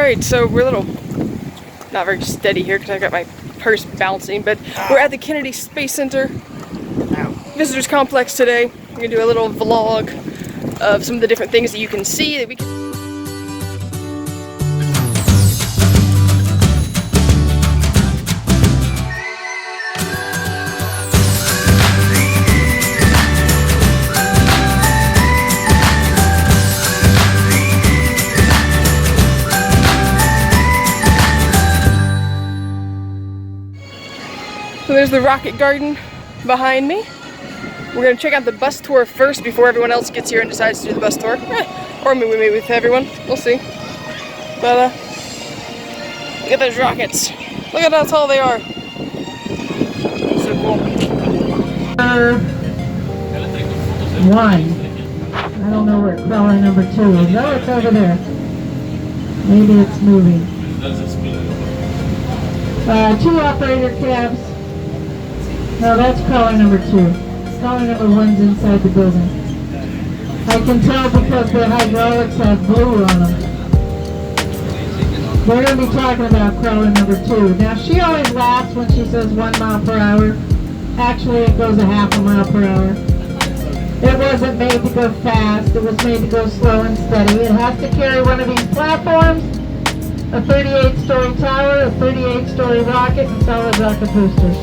Alright, so we're a little not very steady here because I got my purse bouncing, but we're at the Kennedy Space Center Visitors Complex today. We're going to do a little vlog of some of the different things that you can see that we can. So there's the rocket garden behind me. We're going to check out the bus tour first before everyone else gets here and decides to do the bus tour. Or maybe we meet with everyone. We'll see. But look at those rockets. Look at how tall they are. So cool. One. I don't know where crawler number 2 is. No, it's over there. Maybe it's moving. 2 operator cabs. No, that's crawler number 2. Crawler number 1's inside the building. I can tell because the hydraulics have blue on them. We're going to be talking about crawler number 2. Now, she always laughs when she says 1 mile per hour. Actually, it goes a half a mile per hour. It wasn't made to go fast. It was made to go slow and steady. It has to carry one of these platforms, a 38-story tower, a 38-story rocket, and solid rocket boosters.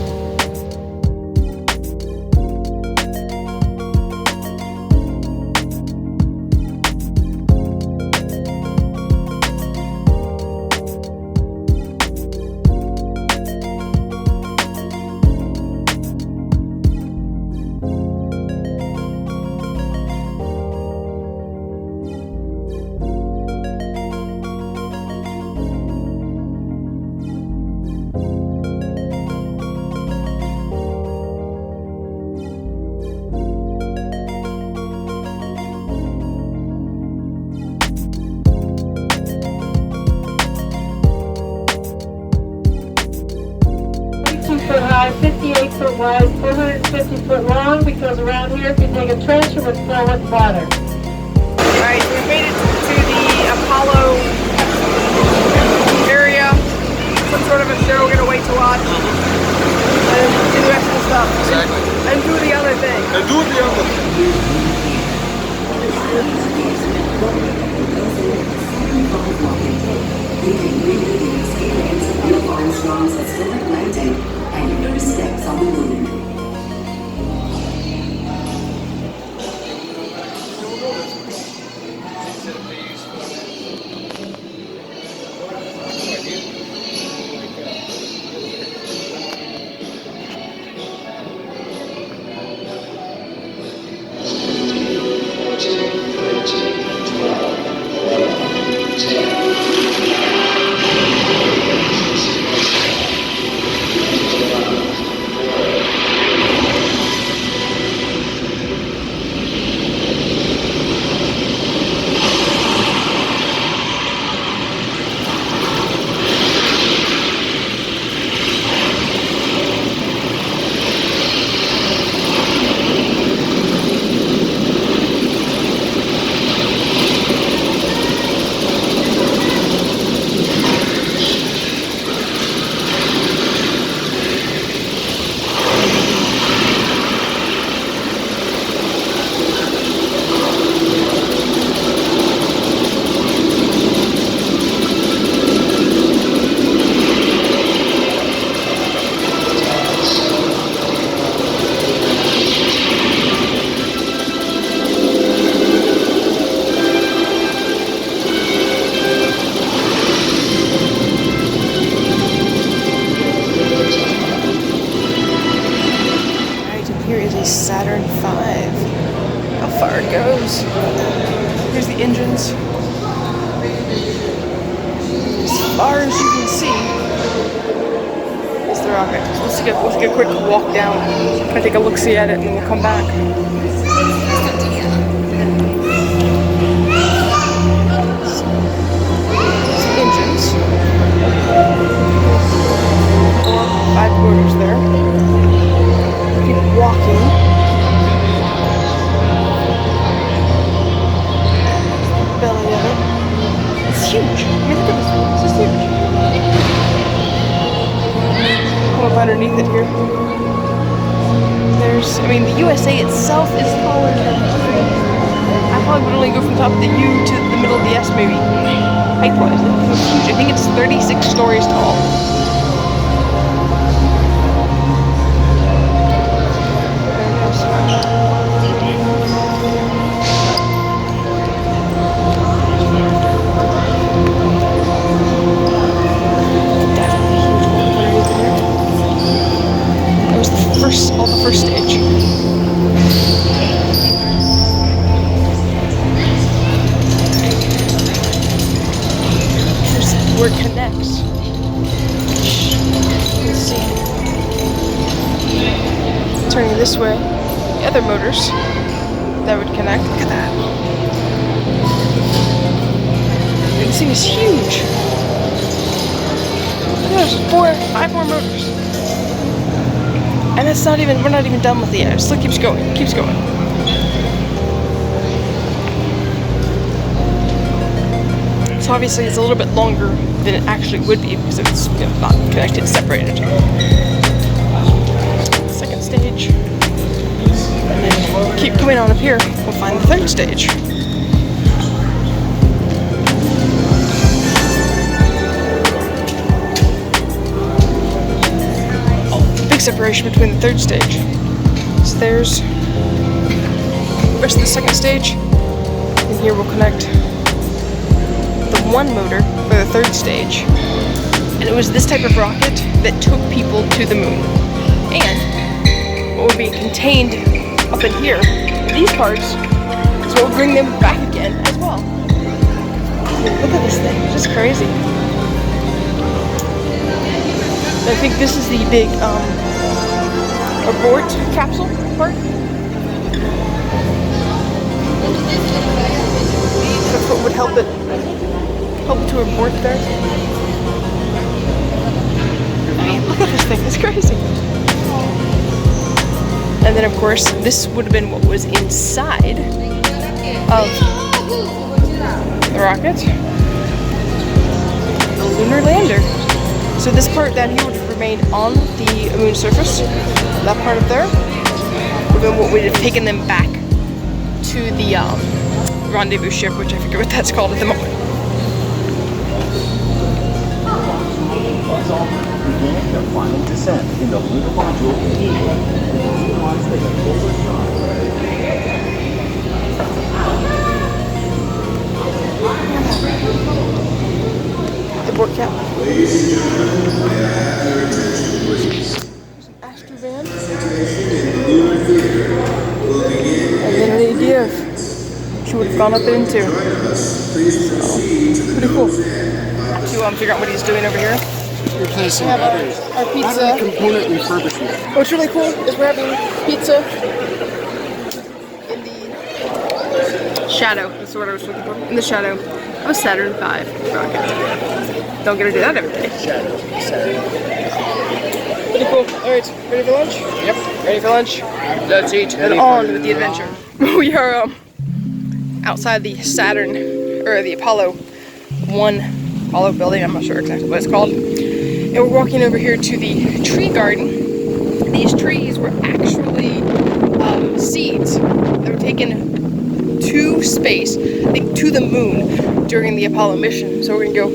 High, 58 foot wide, 450 foot long, because around here if you dig a trench it would fill with water. Alright, so we made it to the Apollo area. Some sort of a show we're going to wait to watch. And do the rest of the stuff. Exactly. And do the other thing. And do the other thing. And your steps on the moon. Saturn V. How far it goes. Here's the engines. As far as you can see is the rocket. So let's take a quick walk down. I'm gonna take a look-see at it and then we'll come back. Some engines. 5 quarters there. Keep walking. Belly of it. It's huge. I mean, look at this. underneath it here. There's, I mean, the USA itself is taller than I probably would only go from top of the U to the middle of the S maybe. Height-wise, it's huge. I think it's 36 stories tall. The first stage. Here's where it connects. Let's see. Turning this way, the other motors that would connect. Look at that. This thing is huge. There's 5 more motors. And it's not even, we're not even done with the air. It still keeps going, keeps going. So obviously it's a little bit longer than it actually would be because it's, you know, not connected, separated. Second stage. And then keep coming on up here, we'll find the third stage. Separation between the third stage. So there's the rest of the second stage, and here we'll connect the one motor for the third stage. And it was this type of rocket that took people to the moon. And what would be contained up in here, these parts, is what would bring them back again as well. Look at this thing, it's just crazy. I think this is the big abort capsule part. That's what would help it to abort there. I mean, look at this thing, it's crazy. And then of course, this would have been what was inside of the rocket. The lunar lander. So this part down here would have remained on the moon surface. That part up there would have been what would have taken them back to the rendezvous ship, which I forget what that's called at the moment. Began the final descent in the lunar module. The board cap. Ladies and gentlemen, may I have your attention, please? Astrovan. Presentation in the lunar theater will begin. I get an idea of she would have gone up into. Join us. Please proceed to the Pretty cool. nose end. To figure out what he's doing over here. Replacing We have batteries. our pizza. Battery component refurbishment. What's really cool is we're having pizza in the shadow. That's the word I was looking for. In the shadow of a Saturn V rocket. Don't get to do that every day. Pretty cool. Alright, ready for lunch? Yep. Ready for lunch? Let's eat and on with the adventure. We are outside the Saturn, or the Apollo 1 Apollo building. I'm not sure exactly what it's called. And we're walking over here to the tree garden. These trees were actually seeds that were taken to space, I think to the moon, during the Apollo mission. So we're gonna go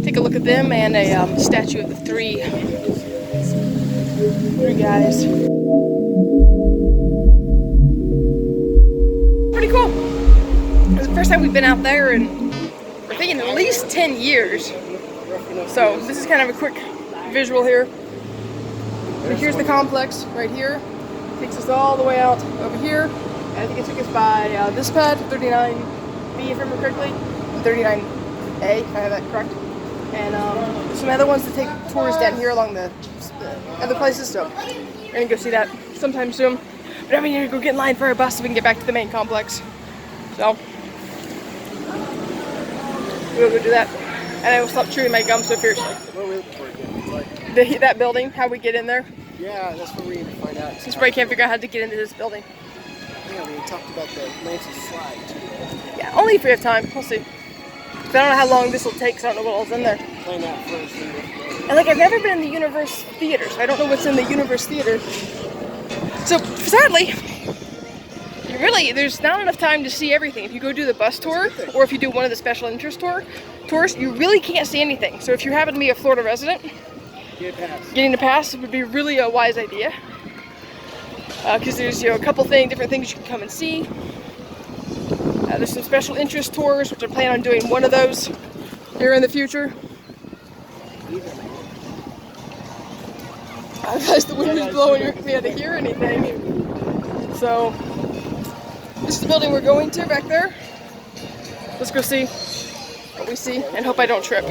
take a look at them and a statue of the three guys. Pretty cool. It's the first time we've been out there in, we're thinking at least 10 years. So this is kind of a quick visual here. So here's the complex right here. Takes us all the way out over here. And I think it took us by this pad, 39B if I remember correctly, and 39A if I have that correct. And some other ones to take tours down here along the other places. So we're gonna go see that sometime soon. But now we need to go get in line for our bus so we can get back to the main complex. So we'll go do that. And I will stop chewing my gum so fiercely. What are we looking for again? That building, how we get in there. Yeah, that's what we need to find out. Since we can't figure out how to get into this building. Yeah, we talked about the Lance's slide too. Yeah, only if we have time. We'll see. 'Cause I don't know how long this will take, because I don't know what all's in there. Playing that first. And like, I've never been in the Universe Theater, so I don't know what's in the Universe Theater. So, sadly, there's not enough time to see everything. If you go do the bus tour, or if you do one of the special interest tours, you really can't see anything. So if you happen to be a Florida resident, getting a pass would be really a wise idea. Because there's a couple different things you can come and see. There's some special interest tours, which I plan on doing one of those here in the future. Guys, the wind is blowing, you can't hear anything. So, this is the building we're going to back there. Let's go see what we see and hope I don't trip.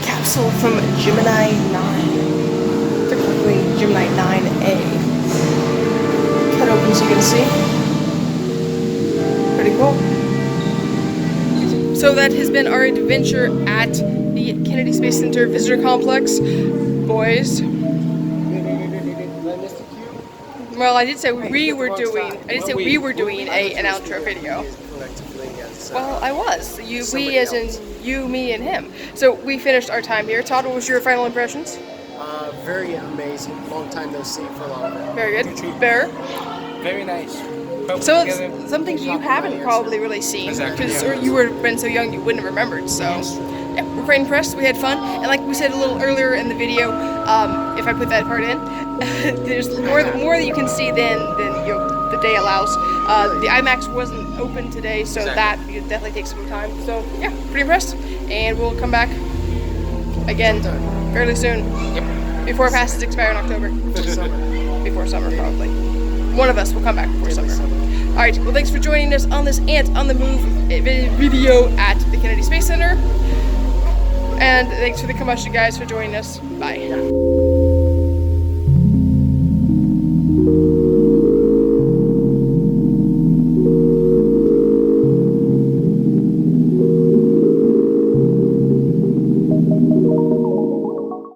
Capsule from Gemini 9. Technically Gemini 9A. Cut open so you can see. Pretty cool. So that has been our adventure at the Kennedy Space Center Visitor Complex. Boys. Well, I did say we were doing an outro video. Well, I was. We as in you, me, and him. So we finished our time here. Todd, what was your final impressions? Very amazing. Long time no see for a lot of it. Very good. Bear? Very nice. So it's something you haven't probably really seen, because you were been so young you wouldn't have remembered. So yeah, we're quite impressed. We had fun, and like we said a little earlier in the video, if I put that part in, there's more that you can see than the day allows. The IMAX wasn't open today, so that definitely takes some time. So yeah, pretty impressed, and we'll come back again fairly soon. Yep. Before passes expire in October. Before summer, probably. One of us will come back before summer. Alright, well thanks for joining us on this Ant on the Move video at the Kennedy Space Center. And thanks for the combustion guys for joining us. Bye.